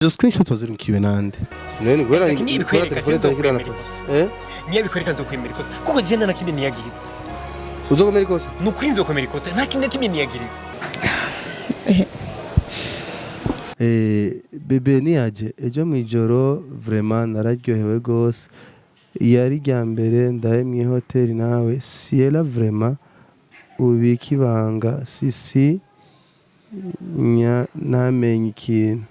Izo screenshot wazirungikiwe nande? None kubera niye bikwereka nzokwemera ikosa kuko je na kimwe niyagiriza. Uzokomera ikosa? Nukuri nzokomera ikosa nta kimwe niyagiriza. Bebe niyaje ejo mwijoro vraiment nararyohewe gose. Yari rya mbere ndaye mu hotel nawe siela vraiment ubika ibanga sisi namenye ikintu.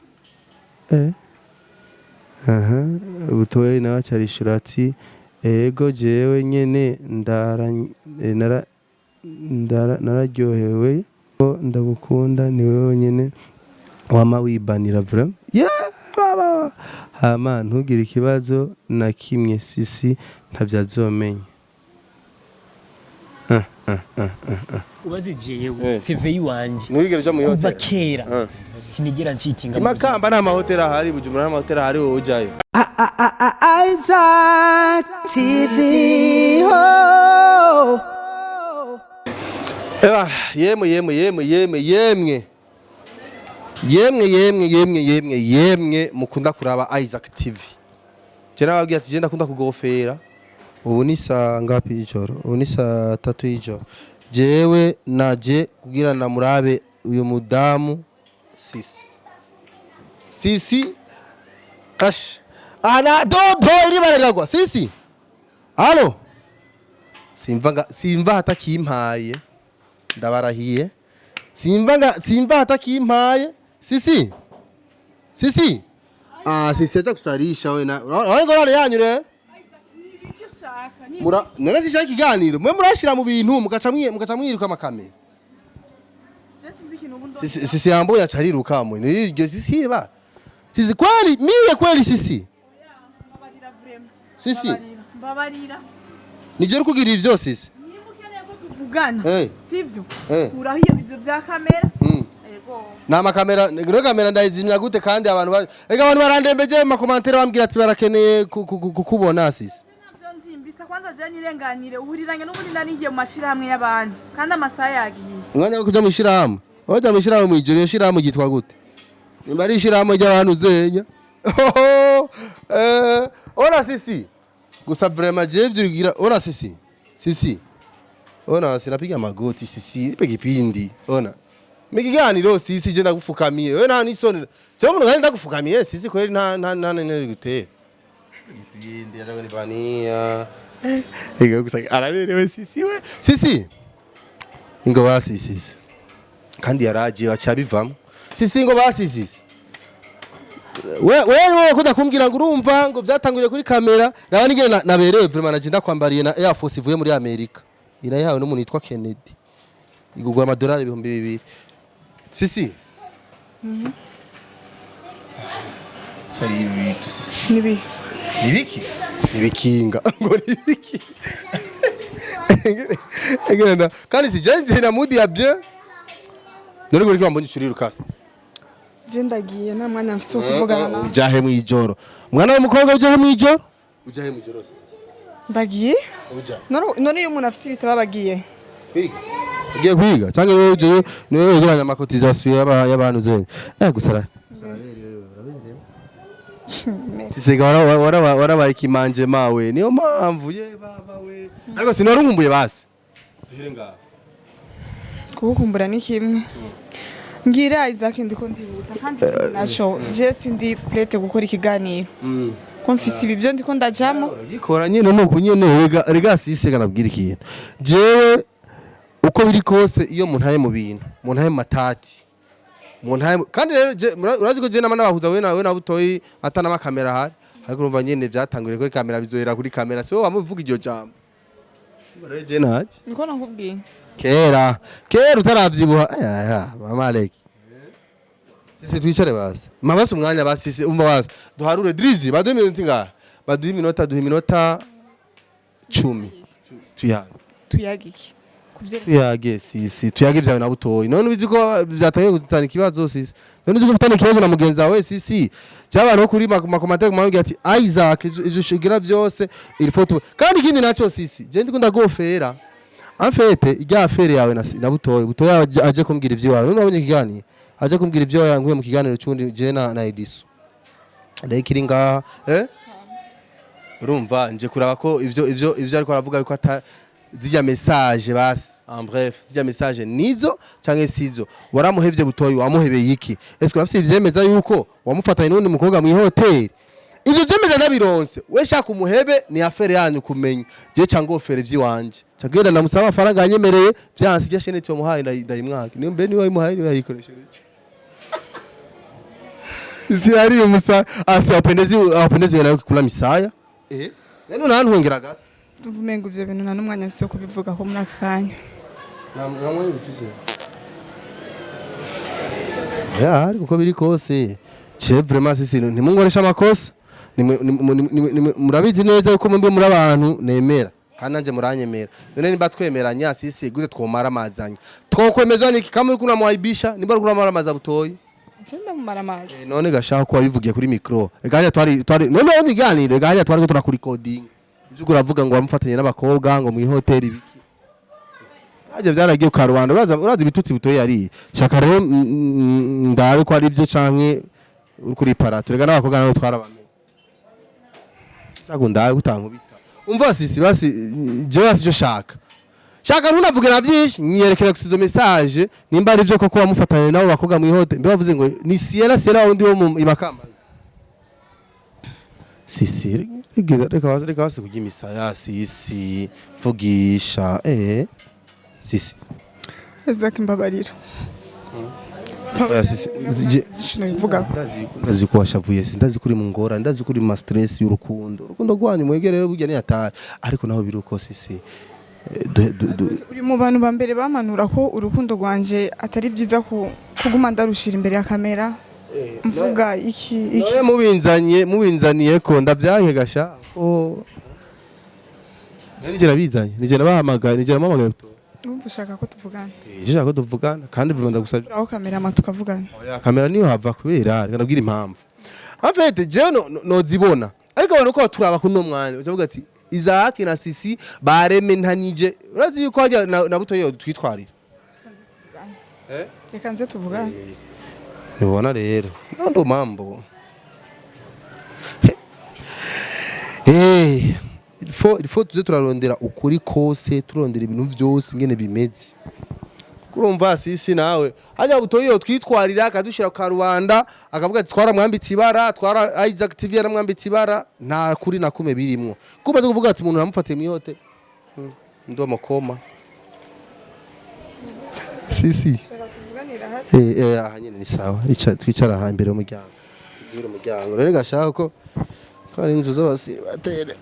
Butoyi nawe acarishura ati ego jewe nyene nararyohewe ndagukunda ni wewe nyene wama wibanira vraiment baba hama ntugire ikibazo na kimwe sisi ntavyazomenya. Ubazigiye yewe CV wanje nurigera uja mu hotel kuva kera sinigera ncitinga Makamba na mahoteli ahari Bujumbura na mahoteli ahari wowe ujayo. Isaac TV yemwe mukunda kuraba Isaac TV. Jena babwiye ati je ndakunda kugofera. Ubu ni saa ngapi y'ijoro? Ubu ni saa 3 y'ijoro. Jewe naje kugira na murabe uyu mudamu Sisi ash ana dodo iri baragwa Sisi halo simva hatakimpaye ndabarahiye simva hatakimpaye Sisi Sisi aza kusarisha we na ngorane yanyure none zishaka ikiganiro mwe murashira mu bintu mugaca mwiruka amakamera Sisi yambo yacariruka mwe niryo Sisi ba Sisi kweli Sisi Sisi mbabarira nije rukugira ivyo Sisi nimukeneye ko tuvugana sivyo urahiye ivyo vya kamera yego na kamera ndayizimya gute kandi abantu barandembeje mu commentaire bambwira ati barakeneye kukubona Sisi kwanza je nirenganire uhuriranye n'ubundi naringiye mu mashira hamwe y'abandi kandi amasaha yagiye umwanya wo kuja mu shira hamwe oja mu shira hamwe mwijoro shira hamwe gitwa gute nimba ari shira hamwe y'abantu zenya ona Sisi gusa vraiment je vyugira ona Sisi ona sinapiga magoti Sisi ipe kipindi ona mikiganiro Sisi je ndagufukamiye we nta nisoni cyo umuntu kandi ndagufukamiye Sisi kweli nta gutera kipindi ndagonivania ego gusa araberewe Sisi we Sisi ingo basi Sisi kandi yaraje acabivamo Sisi ingo basi Sisi wewe kuda kumbwira ngo urumva ngo byatanguriye kuri kamera naba nigere naberewe vraiment naginda kwambariye na Air Force ivuye muri Amerika irayawe n'umuntu yitwa Kennedy igugwa amadolari 200 Sisi Sari bitu Sisi Nibiki nibikinga ngo nibiki egenda kandi sijanje na mood ya bien none ngo rikamba nyishuri rukasi je ndagiye nta mwanya mfise kuvugana na ujahe mu ijoro mwana w'umukobwa ujahe mu ijoro ndagiye none iyo umuntu afise ibitaba bagiye kwiga cyangwa wewe uje niwe wegeranya amakotizasiyo y'abantu zene gusara Sisega warabaye kimanje mawe niyo mpamvu ye baba we ariko sinarumbuye basi duhere ngaho kukumbura ni kimwe ngira Isaac ndiko ndihuta kandi naco just ndi plate gukora ikiganiro ko mfise ibivyo ndiko ndajamo gikora nyine nuko nyene rega Sisega nabwira ikintu jewe uko biri kose iyo muntaye mu bintu muntaye matati kandi urazi ko je n'abahuza we na Butoyi atana amakamera hari ariko urumva nyene byatanguriye kuri kamera bizohera kuri kamera so wamuvuga iryo jambo bareje naje niko nakubwiye kera utaravyibuha mama Aleki Sisi twicare basi mabase umwanya basisi umva basi duharure drizi baduhe iminota ingahe duhe iminota 10 tuyagiki tuyage Sisi tuyage byawe na Butoyi none ubizi ko byatangiye gutana ikibazo Sisi none uzi ko ufitanye ikibazo na mugenzi wawe Sisi cyabana no kuri makomatari kumwangira ati Isaac ivyo shigira byose iri foto kandi ikindi naco Sisi je ndiko ndagofera en fait ijya afere yawe na Butoyi aje kumbwira ivyo wawe none wabonye ikiganiro aje kumbwira ivyo yanguye mu kiganiro cyundi je na Ediso reka iri ngaha urumva nje kuraba ko ivyo ariko aravuga yuko zijya message basi en bref zijya message nizo canke sizo waramuhevye Butoyi wamuhebeye iki est-ce que urafise ivyemeza yuko wamufatanye n'undi mukobwa mu hoteli ivyo vyemeza ndabironse we shaka umuhebe ni affaire yanyu kumenya je cangofere vyiwanje cagenda namusaba amafaranga yanyemereye vyansi je shene cyo muhaye ndayimwaka niyo mbe ni wayimuhaye ni yayikoresheje isi ari umusa asi apendezi yana kula misaya neno nantu ngiraga tuvumenga ivyo bintu nta n'umwanya afise wo kubivuga ko muri akanya namwe bifise ya ariko ko biri kose je vraiment sisi ntimungoresha amakosa murabizi neza yuko mwe muri abantu nemera kandi nanje muranyemera none nimba twemeranya sisi gute twomara amazanya twokwemezwa niki kamwe kuna mwayibisha nimba uri kuramara amaza Butoyi Chenda mumara amazi none gashaka ko wabivugiye kuri micro eganya twari none uniganire eganya twari ko turakuri recording ivyo uravuga ngo wamufatanye n'abakobwa ngo mu hoteli biki aje byaragiye ku Rwanda uraza ibitutsi Butoyi yari shaka rero ndabe ko ari byo canke uri kuri Partage rega n'abakobwa nabo twarabamenye ndagundaye gutankubita umva sisi basi je basi cyo shaka ntunavuge na byinshi nyerekera gusizo message nimba ari byo koko wamufatanye nabo bakobwa mu hoteli mbe bavuze ngo ni Sierra wundi wo mu Imakamba sisi reka basi kugira imisaya sisi vugisha sisi ezaki mbabarira vuga ndazi ko washavuye ndazi kuri mu ngora ndazi kuri ma stress y'urukundo rwanyu mwegerere burya ni atari ariko naho biruko sisi uri mu bantu ba mbere bamanura ko urukundo rwanje atari byiza kuguma ndarushira imbere ya kamera mvuga iki mubinzaniye ko ndabyanke gasha nigera bizanye nigera bahamagaye Umva ushaka ko tuvugana Jishaka ko tuvugana kandi vunda gusabye aho kamera ama tukavugana kamera niyo hava kubera reka nabwira impamvu en fait je nozibona ariko abantu ko turaba kuno mwanya ucavuga ati Isaac na Sisi bareme ntanije urazi yuko hajya na Butoyi twitwarira reka nze tuvugana nibona rero ndo mambo il faut tuze turarondera ukuri kose turondera ibintu byose ngene bimeze kurumva Sisi nawe hajya Butoyi twitwarira akadushira ku Rwanda akavuga ati twara mwambitsi ibara twara Isaac TV yaramwambitsi ibara nta kuri nakume birimwo kuba tuvuga ati umuntu yamufatiye mu yote ndo makoma Sisi ahanyene ni sawa twicara aha imbere y'umuryango zibira umuryango rero gashaka ko ari inzu z'abasiri batere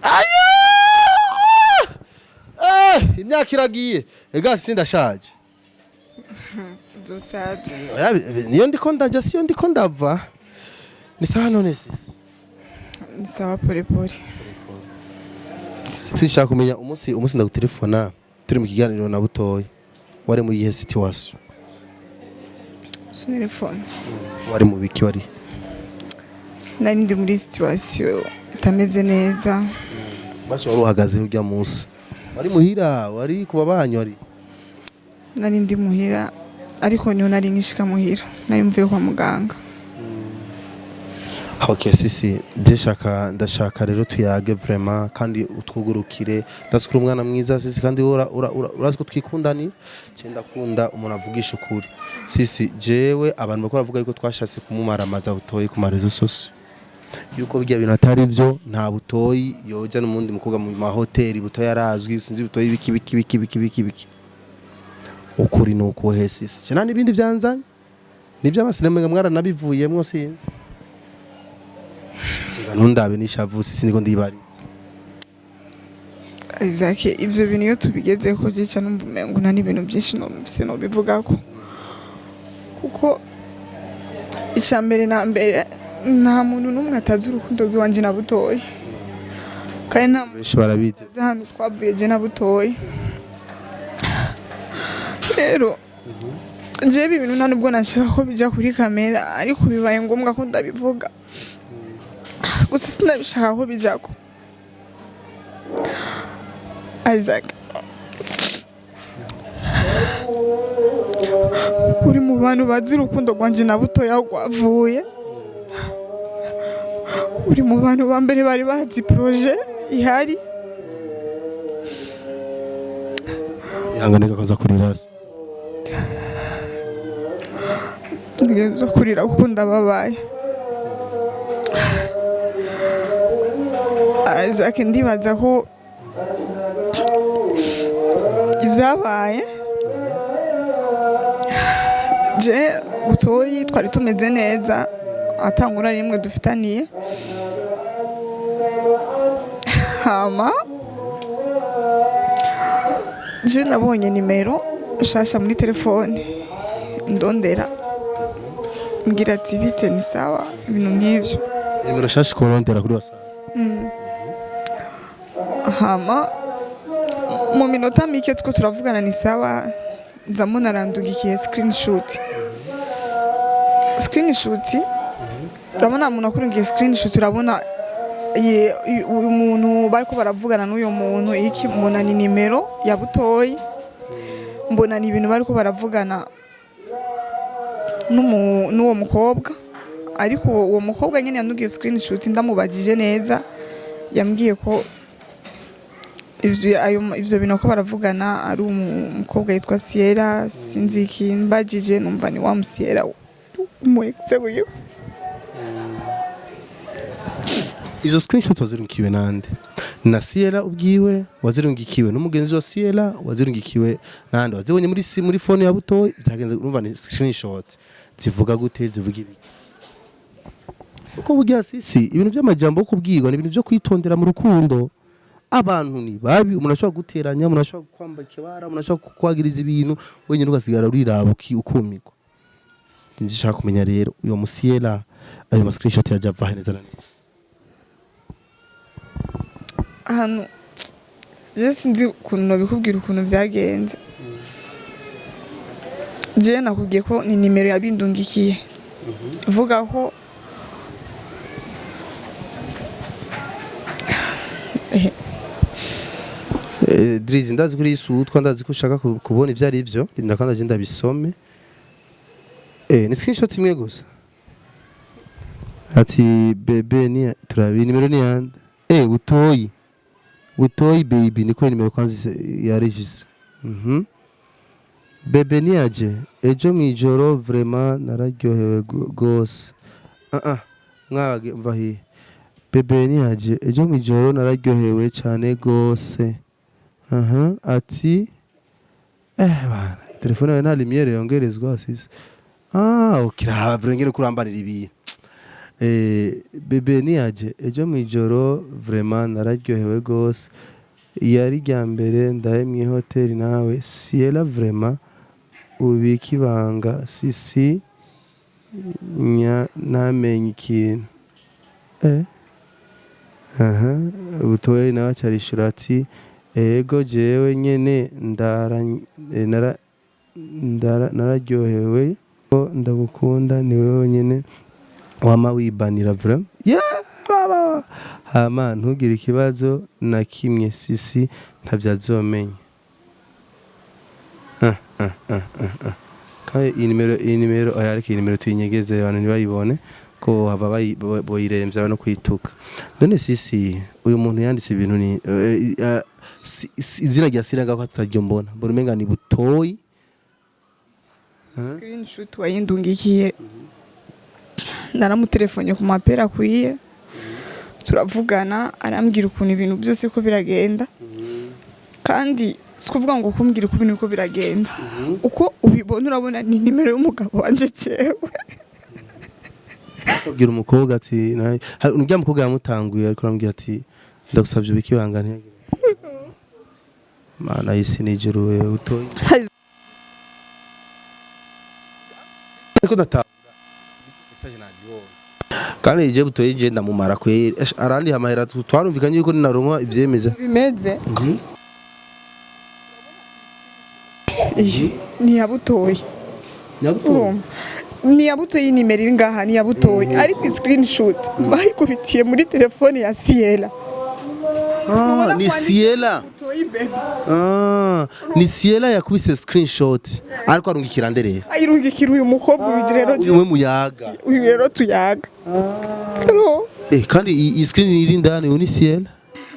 imyaka iragiye ega sindashaje Dusanze niyo ndiko ndaje siyo ndiko ndava ni sawa none Sisi ni sawa pole sishaka kumenya umunsi ndagutelefona turi mu kiganiro na Butoyi wari mu yihe situation telefone wari mu biki wari nari ndi muri situation itameze neza basi wari uhagaze ujya munsi wari muhira wari kuba banyu wari nari ndi muhira ariko niho nari ngishika muhira nari mvuye kwa muganga Okay Sisi ndashaka rero tuyage vraiment kandi utwugurukire ndasukura umwana mwiza Sisi kandi urazi ko twikundani cyenda kunda umuntu avugisha ukuri Sisi jewe abantu bakora bavuga yuko twashatse kumumara amaza Butoyi ku marezo sose yuko bijya bintu atari byo nta Butoyi yoja n'umundi mukobwa mu mahoteli Butoyi arazwi sinzi Butoyi biki ukuri nuko Sisi cyane n'ibindi byanzanye nibyo abasinema mwaranabivuyemo sinzi ntundabe nishavu Sisi niko ndibari Isaac ivyo bintu yo tubigeze ko gica numva umengo nta n'ibintu byinshi no bivuga ko kuko icambere na mbere nta muntu numwe atazi urukundo rw'iwanje na Butoyi kandi nta benshi barabizi hano twavuye je na Butoyi rero je ibintu nta nubwo nashaka ko bija kuri kamera ariko bibaye ngombwa ko ndabivuga gusa sinabishaka ko bijako Isaac uri mu bantu bazi urukundo rwanje na Butoyi aho rwavuye uri mu bantu ba mbere bari bazi projet ihari. ihangane gakoza kurira hasi Ngenzo kurira kuko ndababaye. Isaac ndibaza ko ivyabaye je Butoyi twari tumeze neza atangura rimwe dufitaniye hama je nabonye nimero nshasha muri telefone ndondera mbwira ati bite ni sawa ibintu nk'ivyo nimero shashi kurondera kuri WhatsApp hama mu minota mike two turavugana ni sawa nzamuna arandugikiye screenshot urabona umuntu akurungiye screenshot urabona umuntu bariko baravugana n'uyo muntu iki mbona ni nimero ya Butoyi mbona ni ibintu bariko baravugana n'uwo mukobwa ariko uwo mukobwa nyene yandugiye screenshot ndamubajije neza yambwiye ko ivyo bintu ko baravugana ari umukobwa yitwa Sierra sinzi ikimbajije numva ni wa Musiera umwexebuye. Izo screenshot wazirungikiwe nande? Na Sierra ubwiwe wazirungikiwe n'umugenzi wa Sierra wazirungikiwe nande? Wazibonye muri phone ya Butoyi byagenze urumva ni screenshot zivuga gute zivuga ibi? Uko burya sisi ibintu by'amajambo yo kubwirwa ni ibintu byo kwitondera mu rukundo. Abantu ni babi umuntu ashobora guteranya umuntu ashobora kwambara ikibara umuntu ashobora kwagiriza ibintu wenyine ugasigara uriraba ukumigwa. Ndishaka kumenya rero uyo Musiera ayo ma screenshot ya Java neza nane. Hano je sinzi ukuntu bikubwira ukuntu byagenze. Je nakubwiye ko ni nimero yabindungikiye. Vuga ko Driz ndazi kuri isutwa ndazi ko ushaka kubona ivyo ari byo ndakanda je ndabisome. Ni screenshot imwe gusa. Ati bebe ni turabi nimero ni yande. Butoyi baby niko nimero kwanza ya registre. Bebe ni aje ejo mwijoro vraiment nararyohewe gose. Mwabage mvahi. Bebe ni aje ejo mwijoro nararyohewe cyane gose. Ati bana telefone yawe nta lumiere yongerezwa sisi. Ukira vrengene kurambanira ibi. Bebe ni aje ejo mwijoro vraiment nararyohewe gose. Yari rya mbere ndaye mu hotel nawe Sierra vraiment ubiki banga sisi namenye ikintu. Butoyi nawe acarishura ati ego jewe nyene nararyohewe ko ndagukunda ni wewe nyene wama wibanira vraiment baba hama ntugire ikibazo na kimwe sisi ntavyazomenya. Kandi iyi nimero ayareke iyi nimero tuyinyegeze abantu ntibayibone ko hava boyiremvya no kwituka. None sisi uyu muntu yanditse ibintu ni izina rya Sierra ko ataryo mbona umenga ni Butoyi. Screenshot wayindungikiye naramutelefone ku mapera akwiye turavugana arambwira ukuntu ibintu byose ko biragenda kandi sikuvuga ngo kumbwira uko ibintu ko biragenda uko ubibona urabona ni nimero y'umugabo wanje cewe. Kugira umukobwa ati urya mukobwa yamutanguye ariko arambwira ati ndagusabye ubikibanga ntege mana yisi nijuru we Butoyi ariko ndatanga message nagiwo kandi je Butoyi je ndamumara ko arandi hamahera twarumvikanye yuko ninaronka ivyemeza bimeze ni ya Butoyi ni ya Butoyi nimero iri ngaha ni ya Butoyi ariko screenshot bayikubitiye muri telefone ya Sierra. Ni Sierra. Ni Sierra yakubise screenshot ariko arungikira ndereye. Ayirungikira uyu mukobwa uyu rero uyu muyaga. Uyu rero tuyaga. kandi iyi screen iri indani uni ciel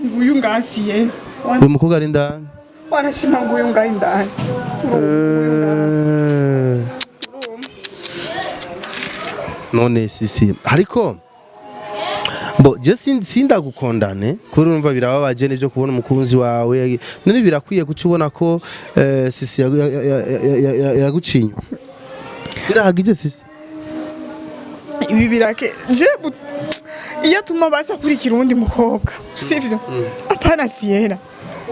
nguyu ngasiye uyu mukobwa ari indani wanashima nguyu ngayi indani none sisi ariko bo je sinda gukondane kuri urumva birababaje n'ibyo kubona umukunzi wawe none birakwiye kucubona ko sisi yagucinye birahagije sisi ibi birake je iyo tuma basa kuri kirundi mukobwa sivyo apana siera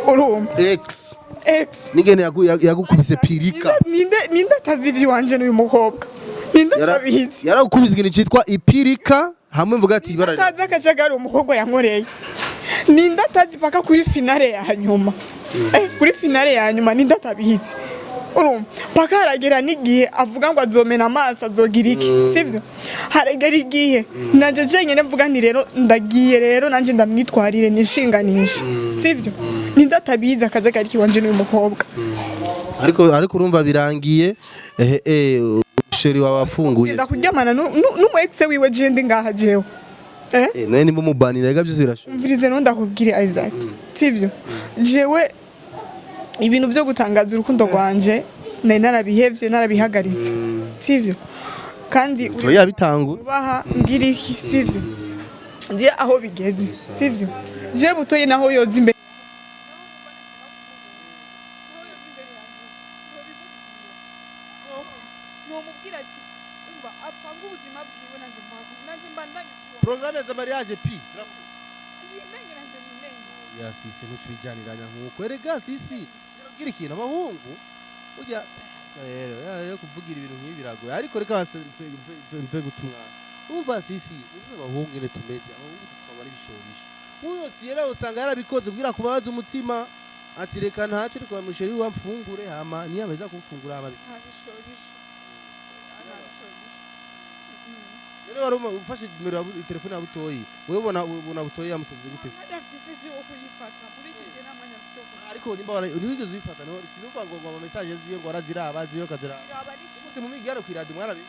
urumva x X nigene yagukubise pirika ninde tazivyi wanje n'uyu mukobwa ninde tabizi yaragukubise ikintu cyitwa ipirika hamwe mvuga ati ibara taza akajagari umukobwa yankoreye ninde tazi paka kuri finale ya nyuma kuri finale ya nyuma ninde tabizi urumva paka haragera n'igihe avuga ngo azomena amaso azogira iki sivyo haragera igihe nanje jenyene mvuga nti rero ndagiye rero nanje ndamwitwarire nishinganisha sivyo ninde tabizi akajagari kiwanje n'uyu mukobwa ariko urumva birangiye sheri wabafunguye ndakuryamana n'umu ex wiwe je ndi ngaha jewe naye nimba mubanira rega byose birashoboka mvirize no ndakubwire Isaac sivyo jewe ibintu byo gutangaza urukundo rwanje nari narabihevye narabihagaritse sivyo kandi uri yabitangu baha ngira iki sivyo je aho bigeze sivyo je Butoyi naho yoza imbere programme za mariage pi ya sisi ntucijaniranya nkuko erega sisi gira ikintu abahungu ujya rero kuvugira ibintu nk'ibi biragoye ariko reka mpe gutumwa umva sisi abahungu ne tumeze abahungu tukabari bishobisha uyo siyera usanga yarabikoze kugira kubabaza umutima ati reka ntacyo riko bamusheri wamfungure hama niyabeza kumfungura hama bishorisha rero waruma ufashe numero ya telefone ya Butoyi wewe ubona Butoyi yamusabye gute ariko nimba wigeze uyifata no sinuko ngo ama message ziyo ngo araziraba ziyo kazira uti mu migaro kwiradi mwarabi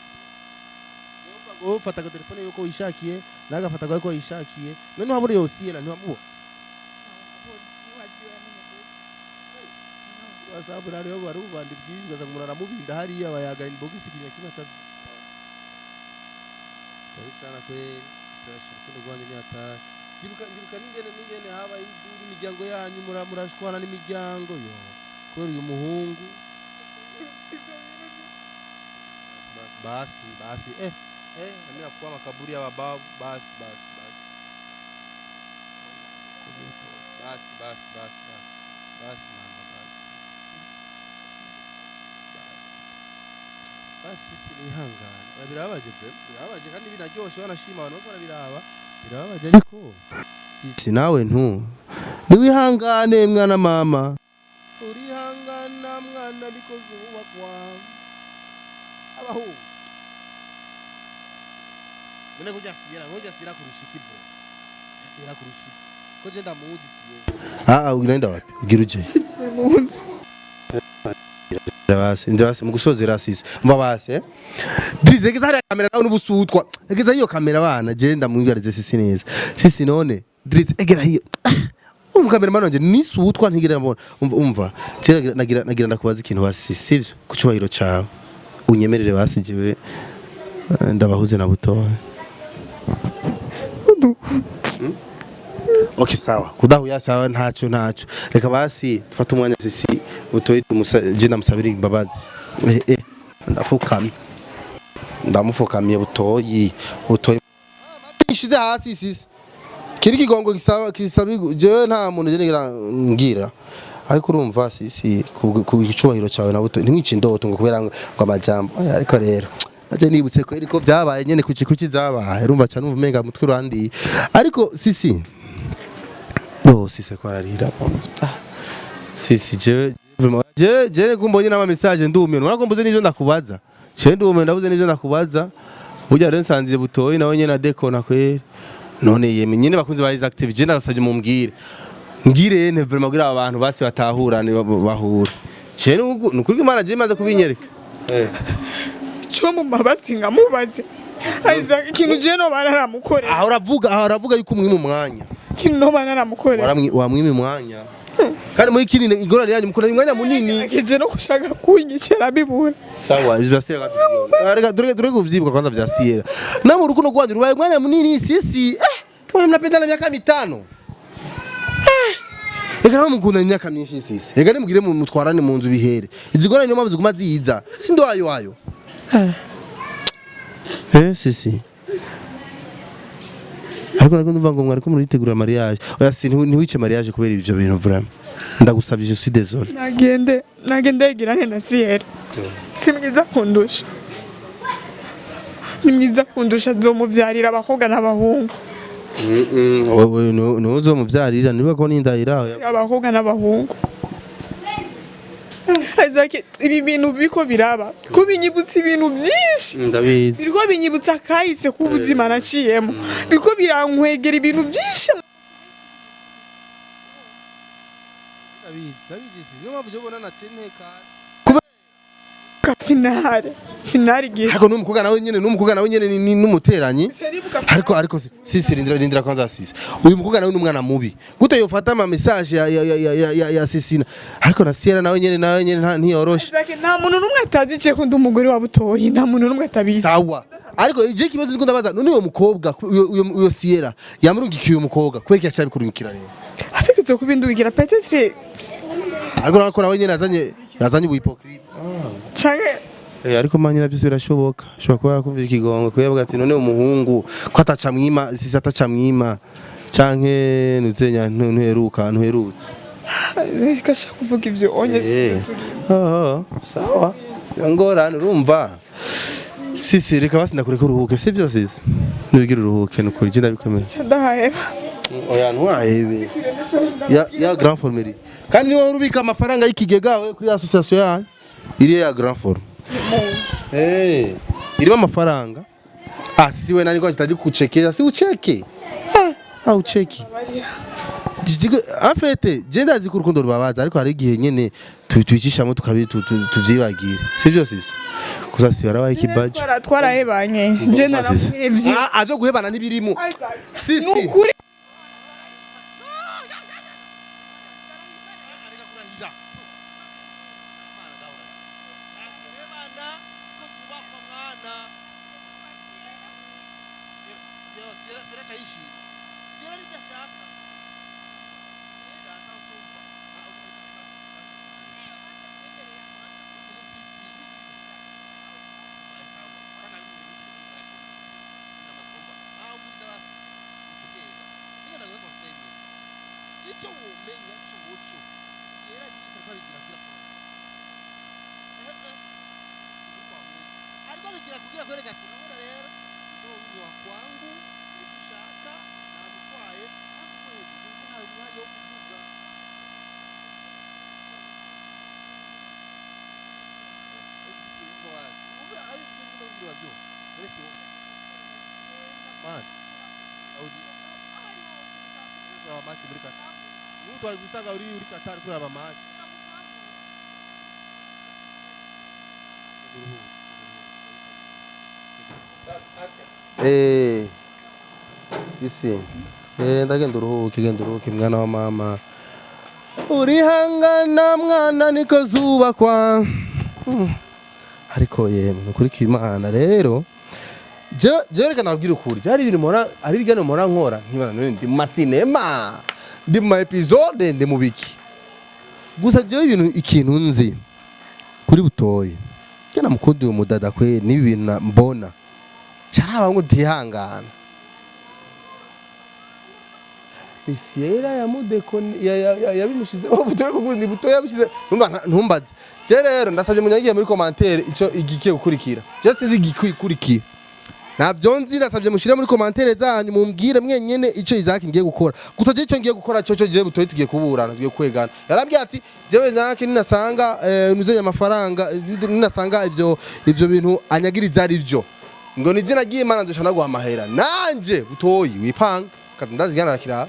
ngo ufata ka telefone yuko yishakiye nagafata ko yishakiye none wabure yose yera ntiwamubo wasabura rero bari ubandi bwizwe za kumurara mubinda hari abayaga inbox ikinya kimatazi sana kwe sashikundo gwanje ni atari ndibuka ningene haba induru imiryango yanyu murashwana n'imiryango yo kuri uyu muhungu basi amina kwa makaburi ya bababu basi sisi nihangana birabaje kandi binaryoshe wanashima abantu bako barabiraba birabaje ariko sisi nawe niwihangane mwana mama urihangana mwana ariko zuba kwa abahu mune kujya sira kurushiki bro sira kurushiki ko je ndamuzi siye ugenda wapi ugira uje munzu Ndabase mu gusozera sisi mbabase Drize geza hari kamera nawe n'ubusutwa geza iyo kamera bana je ndamwibarize sisi neza sisi none Drize egera hiyo kamera mano nje nisutwa ntigira mbona umva nagira ndakubaza ikintu basi sivyo kucyubahiro cyawe unyemerere basi jewe ndabahuze na Butoyi Okay sawa kudahuya sawa ntacyo reka basi dufata umwanya sisi Butoyi je ndamusabira imbabazi ndamufukamiye Butoyi ishize hasi sisi kiri kigongo kisabi je nta muntu je ngira ariko urumva sisi ku gicubahiro cyawe na Butoyi ntimwice indoto ngo kubera ngo amajambo ariko rero aje nibutse ko ariko byabaye nyene kuki zabaye urumva cyane uvumenga mutwe rwandi ariko sisi sisi ko ararira sisi je kumbonye nama message ndumye nura kombuze n'ivyo ndakubaza je ndumye ndabuze n'ivyo ndakubaza burya rero nsanziye Butoyi nawe nyene adekona kwere none yeme nyene bakunze ba active je ndasabye mumbwire ngire ne vraiment kugira abantu base batahurane bahura je nukuri Imana je maze kubinyereka cyo mu mabasinga mubaze Isaac ikintu je no baramukorera aho uravuga yuko umwima umwanya ikintu no baramukorera wamwima umwanya kandi muri kinini igorane yanyu mukora umwanya munini akeje no kushaka kunyicera bibura sawa byasira gatatu dore kuvyibuka kwanza vyasira namo urukundo rwanyu rubaye umwanya munini sisi mnapendana miaka 5 Ega mukunda imyaka myinshi sisi ega nimugire mu mutwarane mu nzu bihere izigorane niyo mpamvu ziguma ziza sindo ayo sisi ariko ndumva ngo mwari ko muritegura mariage oya si ntiwice mariage kubera ivyo bintu vraiment ndagusavye je suis désolé nagende yegirane na Sierra nimwiza kundusha zomuvyarira abakobwa n'abahungu wewe nuzo muvyarira niba ko nindahira abakobwa n'abahungu Isaac ibi bintu biko biraba ko binyibutsa ibintu byinshi ndabizi biriko binyibutsa kahise k'ubuzima naciyemo biriko birankwegera ibintu byinshi ndabizi niyo mpamvu je bona nacenteka finale gihe ariko n'umukobwa nawe nyene ni numuteranyi ariko sisi rindira kwanza sisi uyu mukobwa nawe n'umwana mubi gute yofata ama message ya Sisina ariko na Sierra nawe nyene ntiyoroshe nta muntu numwe atazice ko ndi umugore wa Butoyi nta muntu numwe atabizi sawa ariko je kibazo ndiko ndabaza none uyo mukobwa uyo Sierra yamurungikiye uyo mukobwa kubera iki acabikurungikira rero atekereza kubindubigira peut-être ariko nako nawe nyene yazanye ubuhypocrite canke ariko manyira byose birashoboka shobora kuba kumvira ikigongo kuyavuga ati none umuhungu ko ataca mwima sisi ataca mwima canke nuzenya ntuherutse kasha kuvuga ivyo onye sawa ngorane urumva sisi reka basi ndakureka uruhuke sivyo sisi nubigira uruhuke nukuri je ndabikomeye ndahaheba oya ntwahebe ya grand formerie kandi niwe urubika amafaranga y'ikigega we kuri association yayo iri ya grand forme irimo amafaranga sisi we nani kwa kitaji kuchekea si ucheke ucheki afete je ndazi ku rukundo rubabaza ariko hari igihe nyene twicishamo tuvyibagira sivyo sisi kuza si barabaye kibaje twarahebanye je naramwevye aje guhebana nibirimo sisi Ukuri sisi ndagenda uruhuke mwana wa mama urihangana mwana niko zubakwa ariko yemwe nukuri Imana rero je reka nabwira ukuri ari ibintu mora ari bigano mora nkora nkibana none ndi mu cinema ndi mu episode ndi mu biki gusa je ibintu ikintu nzi kuri Butoyi kena mukodi uwo mudada kwe nibi bintu mbona cyaraba ngo dihangana Sierra ya mudeko yabimushize Butoyi kuko ni Butoyi yabishize ntumbaze je rero ndasabye munyagiye muri commentaire ico igikiye gukurikira je sinzi igikurikira nabyo nzi ndasabye mushire muri commentaire zanyu mumbwire mwenyene ico Isaac ngiye gukora gusa je ico ngiye gukora cyo je Butoyi tugiye kuburana tugiye kwegana yarabye ati jewe Isaac ninasanga nuzenya amafaranga ninasanga ivyo bintu anyagiriza ari byo ngo nizina giye Imana ndoshana guha amahera nanje Butoyi wipanga katandazigana rakira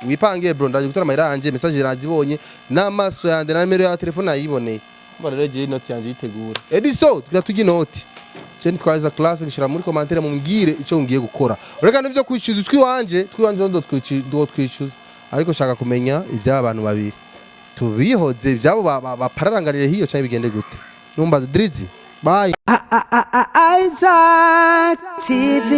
wipangiye bro ndaje gutora amahera yanje message yazibonye n'amaso yande na numero ya telefone ayiboneye mba rero je note yanje yitegura ediso tugira tugi note je nitwaza classe gishira muri commentaire mumbwire ico ngiye gukora ureka nivyo kwishyuza twiwanje ndo twishyuza ariko shaka kumenya ivy'abantu babiri tubihoze ivyabo bapararangarire hiyo cyane bigende gute numva drizi bye Isaac TV